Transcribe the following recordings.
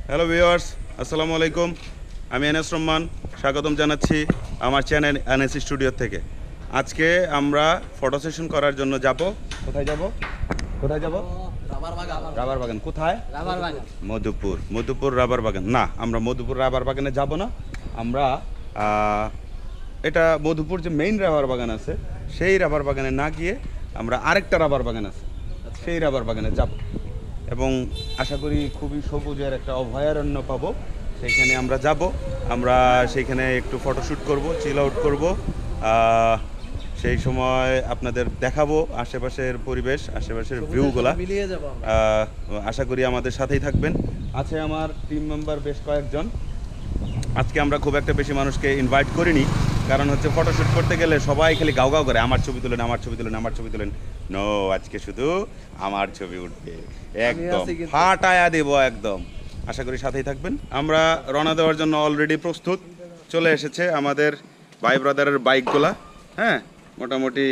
Hello viewers, আসসালামু আলাইকুম। আমি এনএস রহমান, স্বাগতম জানাচ্ছি আমার চ্যানেল এনএস স্টুডিও থেকে। আজকে আমরা ফটো সেশন করার জন্য যাব। কোথায় যাব? রাবার বাগান। কোথায়? মধুপুর রাবার বাগান। না, আমরা মধুপুর রাবার বাগানে যাব না। আমরা এটা মধুপুর যে মেইন রাবার বাগান আছে সেই রাবার বাগানে না গিয়ে আমরা আরেকটা রাবার বাগান আছে সেই রাবার বাগানে যাব এবং আশা করি খুবই সবুজের একটা অভয়ারণ্য পাবো। সেইখানে আমরা যাব, আমরা সেইখানে একটু ফটোশ্যুট করব, চিল আউট করব। সেই সময় আপনাদের দেখাবো আশেপাশের পরিবেশ, আশেপাশের ভিউগুলা। আশা করি আমাদের সাথেই থাকবেন। আছে আমার টিম মেম্বার বেশ কয়েকজন। আজকে আমরা খুব একটা বেশি মানুষকে ইনভাইট করিনি, কারণ হচ্ছে ফটোশ্যুট করতে গেলে সবাই খালি গাও গাও করে আমার ছবি তুলেন, আমার ছবি তুলেন, আমার ছবি তুলেন। নো, আজকে শুধু আমার ছবি উঠবে, একদম ফাটায়া দেব একদম। আশা করি সাথেই থাকবেন। আমরা রওনা দেওয়ার জন্য অলরেডি প্রস্তুত। চলে এসেছে আমাদের ভাই ব্রাদারের বাইকগুলা। হ্যাঁ, মোটামুটি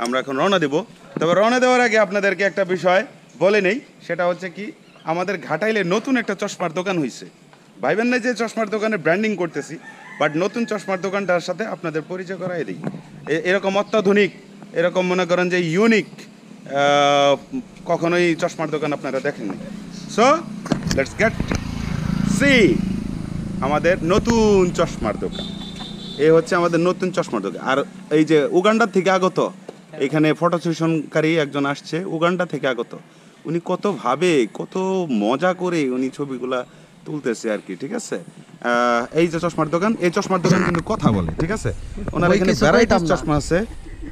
আমরা এখন রওনা দেব। তবে রওনা দেওয়ার আগে আপনাদেরকে একটা বিষয় বলে নেই, সেটা হচ্ছে কি, আমাদের ঘাটাইলে নতুন একটা চশমার দোকান হয়েছে। ভাইবেন না যে চশমার দোকানে ব্র্যান্ডিং করতেছি, বাট নতুন চশমার দোকানটার সাথে আপনাদের পরিচয় করাই দিই। এরকম অত্যাধুনিক, এরকম মনে করেন যে ইউনিক কখনোই চশমার দোকান আপনারা দেখেননি। সো লেটস গেট সি আমাদের নতুন চশমার দোকান। এই হচ্ছে আমাদের নতুন চশমার দোকান। আর এই যে উগান্ডা থেকে আগত এখানে ফটো সেশনকারী একজন আসছে, উগান্ডা থেকে আগত। উনি কত মজা করে উনি ছবিগুলা তুলতেছে আর কি, ঠিক আছে। এই যে চশমার দোকান, এই চশমার দোকান কিন্তু কথা বলে, ঠিক আছে। ওনার এখানে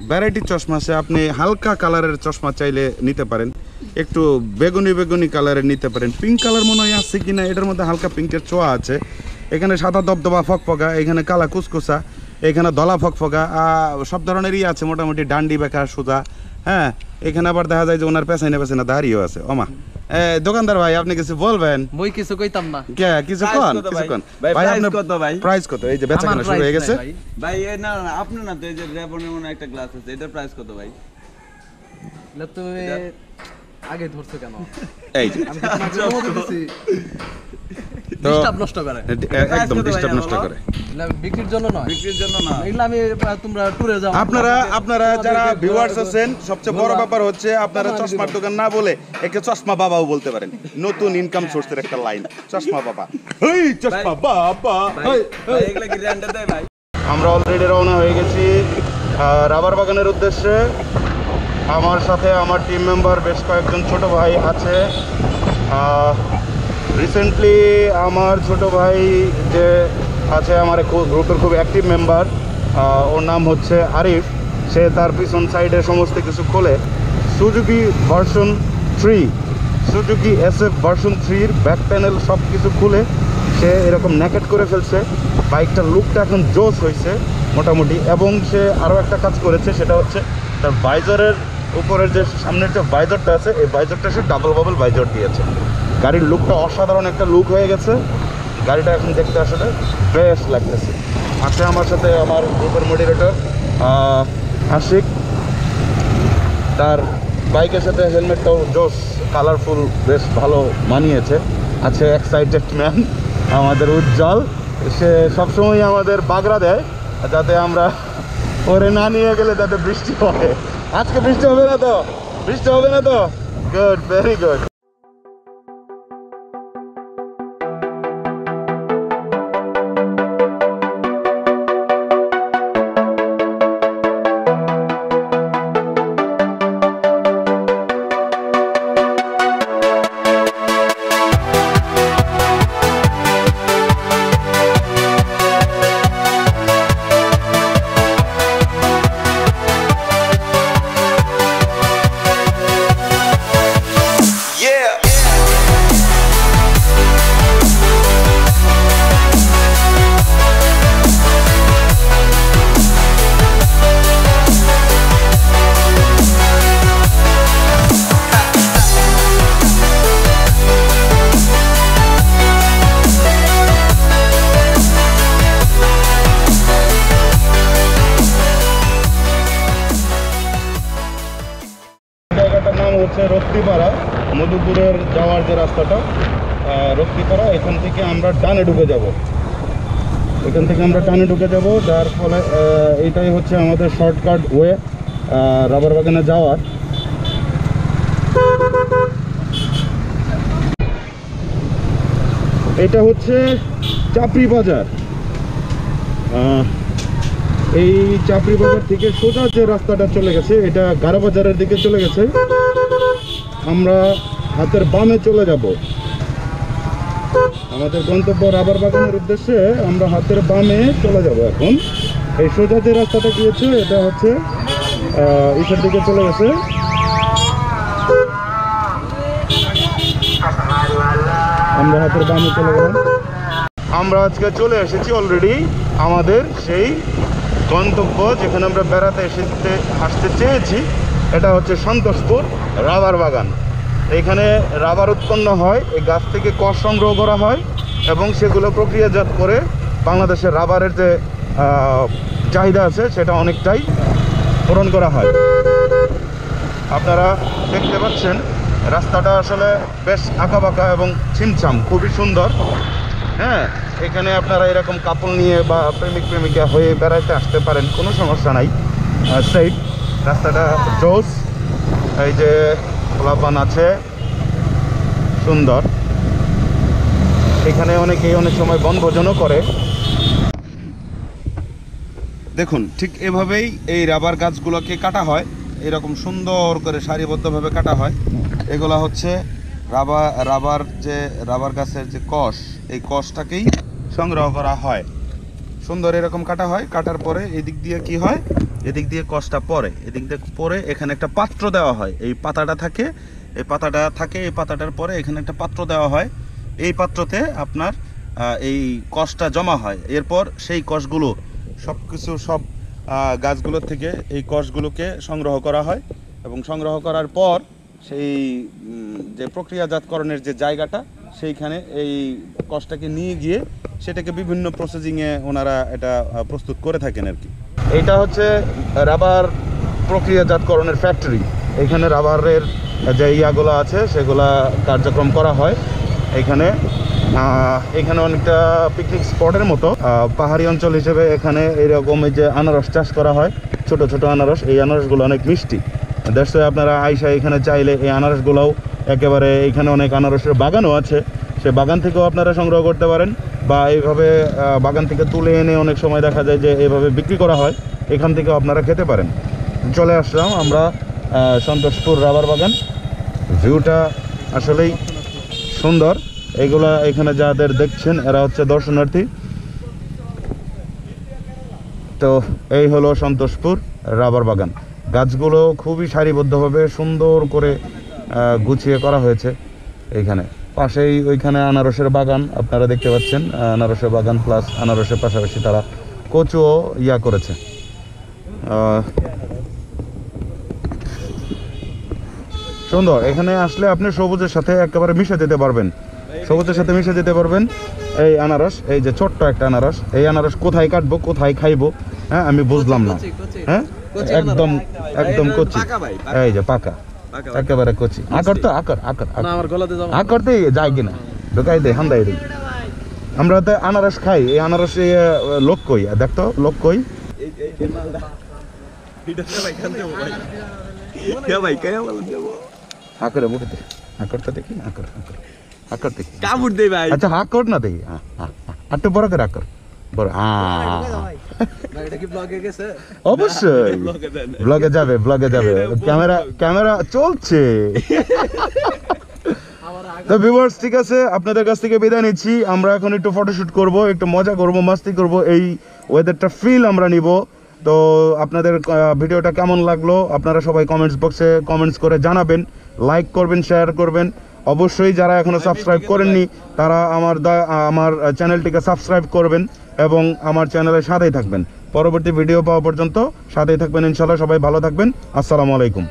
ভ্যারাইটির চশমা আছে, আপনি হালকা কালারের চশমা চাইলে নিতে পারেন, একটু বেগুনি কালারের নিতে পারেন, পিঙ্ক কালার মনে হয় আছে কিনা, এটার মধ্যে হালকা পিঙ্কের ছোঁয়া আছে। এখানে সাদা দবদবা ফকফকা, এখানে কালা কুচকুচা, এখানে দলা ফকফকা, সব ধরনেরই আছে মোটামুটি, ডান্ডি বেকা সুদা। হ্যাঁ, এখানে আবার দেখা যায় যে ওনার পেছনে দাঁড়িয়েও আছে। ওমা, দোকানদার ভাই, আপনি কিছু বলবেন? মই কিছু কইতাম না। কে কিছু কোন? ভাই আপনার কত ভাই? প্রাইস কত? এই যে বেচাকেনা শুরু হয়ে গেছে ভাই। না আপনি না, তো এই যে রেবনের মনে একটা গ্লাস আছে, এটার প্রাইস কত ভাই? না তো আগে ধরছো কেন? এই যে আমি তোমাকে দিছি ডিস্টার্ব নষ্ট করে, একদম ডিস্টার্ব নষ্ট করে। না বিক্রির জন্য নয়, বিক্রির জন্য না। এগুলা আমি তোমরা ট্যুরে যাও, আপনারা যারা ভিউয়ার্স আছেন, সবচেয়ে বড় ব্যাপার হচ্ছে আপনারা চশমার দোকান না বলে একে চশমা বাবাও বলতে পারেন। নতুন ইনকাম সোর্সের একটা লাইন, চশমা বাবা। এই চশমা বাবা, ভাই এগুলা কি রেন্টে দেয় ভাই? আমরা অলরেডি রওনা হয়ে গেছি রাবার বাগানের উদ্দেশ্যে। আমার সাথে আমার টিম মেম্বার বেশ কয়েকজন ছোট ভাই আছে। রিসেন্টলি আমার ছোট ভাই যে আছে আমার গ্রুপের খুব অ্যাক্টিভ মেম্বার, ওর নাম হচ্ছে আরিফ। সে তার পিছন সাইডে সমস্ত কিছু খোলে। Suzuki version 3, Suzuki SF version 3-র ব্যাক প্যানেল সব কিছু খুলে সে এরকম ন্যাকেট করে ফেলছে। বাইকটার লুকটা এখন জোস হয়েছে মোটামুটি। এবং সে আরও একটা কাজ করেছে, সেটা হচ্ছে তার ভাইজারের উপরের যে সামনের যে ভাইজারটা আছে, এই ভাইজারটা সে ডাবল বাবল ভাইজার দিয়েছে। গাড়ির লুকটা অসাধারণ একটা লুক হয়ে গেছে। গাড়িটা এখন দেখতে আসলে বেশ লাগতেছে। আছে আমার সাথে আমার গ্রুপের মডারেটর আশিক, তার বাইকের সাথে হেলমেটটাও জোস কালারফুল, বেশ ভালো মানিয়েছে। আছে এক্সাইটেড ম্যান আমাদের উজ্জ্বল, সে সবসময় আমাদের বাগড়া দেয় যাতে আমরা ওরে না নিয়ে গেলে যাতে বৃষ্টি হয়। আজকে বৃষ্টি হবে না তো? Good, very good. রক্তিপাড়া, এখান থেকে আমরা ডানে ঢুকে যাব। এখান থেকে আমরা ডানে ঢুকে যাব, যার ফলে এইটাই হচ্ছে আমাদের শর্টকাট ওয়ে রাবার বাগানে যাওয়ার। এটা হচ্ছে চাপড়ি বাজার। এই চাপড়ি বাজার থেকে সোজা যে রাস্তাটা চলে গেছে এটা গাড়া বাজারের দিকে চলে গেছে। আমরা হাতের বামে চলে যাব, আমাদের গন্তব্য রাবার বাগানের উদ্দেশ্যে আমরা হাতের বামে চলে যাব। এখন এই সোজা যে রাস্তাটা গিয়েছে এটা হচ্ছে ইসের দিকে চলে গেছে। আমরা হাতের বামে চলে গেলাম। আমরা আজকে চলে এসেছি অলরেডি আমাদের সেই গন্তব্য, যেখানে আমরা বেড়াতে আসতে চেয়েছি। এটা হচ্ছে সন্তোষপুর রাবার বাগান। এখানে রাবার উৎপন্ন হয়, এই গাছ থেকে কষ সংগ্রহ করা হয় এবং সেগুলো প্রক্রিয়াজাত করে বাংলাদেশের রাবারের যে চাহিদা আছে সেটা অনেকটাই পূরণ করা হয়। আপনারা দেখতে পাচ্ছেন রাস্তাটা আসলে বেশ আঁকাবাঁকা এবং ছিমছাম, খুবই সুন্দর। হ্যাঁ, এখানে আপনারা এরকম কাপড় নিয়ে বা প্রেমিক প্রেমিকা হয়ে বেড়াইতে আসতে পারেন, কোনো সমস্যা নাই। সেই রাস্তাটা জোস, এই যে খোলাপান আছে, সুন্দর। এখানে অনেকেই অনেক সময় বনভোজনও করে। দেখুন, ঠিক এভাবেই এই রাবার গাছগুলোকে কাটা হয়, এরকম সুন্দর করে সারিবদ্ধভাবে কাটা হয়। এগুলো হচ্ছে রাবার গাছের যে কষ, এই কষটাকেই সংগ্রহ করা হয়। সুন্দর এরকম কাটা হয়। কাটার পরে এদিক দিয়ে কি হয়, এদিক দিয়ে কষটা পরে, এদিক দিয়ে পরে এখানে একটা পাত্র দেওয়া হয়। এই পাতাটা থাকে, এই পাতাটার পরে এখানে একটা পাত্র দেওয়া হয়। এই পাত্রতে আপনার এই কষটা জমা হয়। এরপর সেই কষগুলো সব গাছগুলোর থেকে এই কষগুলোকে সংগ্রহ করা হয় এবং সংগ্রহ করার পর সেই যে প্রক্রিয়াজাতকরণের যে জায়গাটা, সেইখানে এই কষটাকে নিয়ে গিয়ে সেটাকে বিভিন্ন প্রসেসিংয়ে ওনারা এটা প্রস্তুত করে থাকেন আর কি। এইটা হচ্ছে রাবার প্রক্রিয়াজাতকরণের ফ্যাক্টরি। এখানে রাবারের যে ইয়াগুলো আছে সেগুলা কার্যক্রম করা হয়। এখানে অনেকটা পিকনিক স্পটের মতো পাহাড়ি অঞ্চল হিসেবে এখানে এরকম এই যে আনারস চাষ করা হয়, ছোট ছোট আনারস। এই আনারসগুলো অনেক মিষ্টি। দেশে আপনারা আইসা এখানে চাইলে এই আনারসগুলোও একেবারে, এখানে অনেক আনারসের বাগানও আছে, সে বাগান থেকেও আপনারা সংগ্রহ করতে পারেন, বা এইভাবে বাগান থেকে তুলে এনে অনেক সময় দেখা যায় যে এইভাবে বিক্রি করা হয়, এখান থেকেও আপনারা খেতে পারেন। চলে আসলাম আমরা সন্তোষপুর রাবার বাগান। ভিউটা আসলেই সুন্দর। এগুলা এখানে যাদের দেখছেন এরা হচ্ছে দর্শনার্থী। তো এই হলো সন্তোষপুর রাবার বাগান। গাছগুলো খুবই সারিবদ্ধভাবে সুন্দর করে গুছিয়ে করা হয়েছে। এইখানে পাশেই ওইখানে আনারসের বাগান আপনারা দেখতে পাচ্ছেন। আনারসের বাগান প্লাস আনারসের পাশাপাশি তারা কচুও করেছে। সুন্দর। এখানে আসলে আপনি সবুজের সাথে একেবারে মিশে যেতে পারবেন, এই আনারস, এই যে ছোট্ট একটা আনারস, এই আনারস কোথায় কাটবো, কোথায় খাইবো, হ্যাঁ আমি বুঝলাম না। হ্যাঁ, একদম কচি, এই যে পাকা, একেবারে কচি। আকরতে যায় কিনা ঢুকাই দে, হান্দাই দিই। আমরা তো আনারস খাই, এই আনারস লোক কই, দেখতো লোক কই। আকরে বুঝতে, আকরটা দেখি, আকর দেখি, কামড় দে ভাই। আচ্ছা আকর না দেখি, একটু বড় করে আকর, বড়। অবশ্যই ব্লগে যাবে, ক্যামেরা চলছে। তো ভিউয়ার্স, ঠিক আছে, আপনাদের কাছ থেকে বিদায় নিচ্ছি। আমরা এখন একটু ফটোশুট করব, একটু মজা করব, মাস্তি করব, এই ওয়েদারটা ফিল আমরা নিব। তো আপনাদের ভিডিওটা কেমন লাগলো আপনারা সবাই কমেন্টস বক্সে কমেন্টস করে জানাবেন, লাইক করবেন, শেয়ার করবেন। অবশ্যই যারা এখনো সাবস্ক্রাইব করেননি তারা আমার চ্যানেলটিকে সাবস্ক্রাইব করবেন এবং আমার চ্যানেলের সাথেই থাকবেন। পরবর্তী ভিডিও পাওয়া পর্যন্ত সাথেই থাকবেন ইনশাআল্লাহ। সবাই ভালো থাকবেন। আসসালামু আলাইকুম।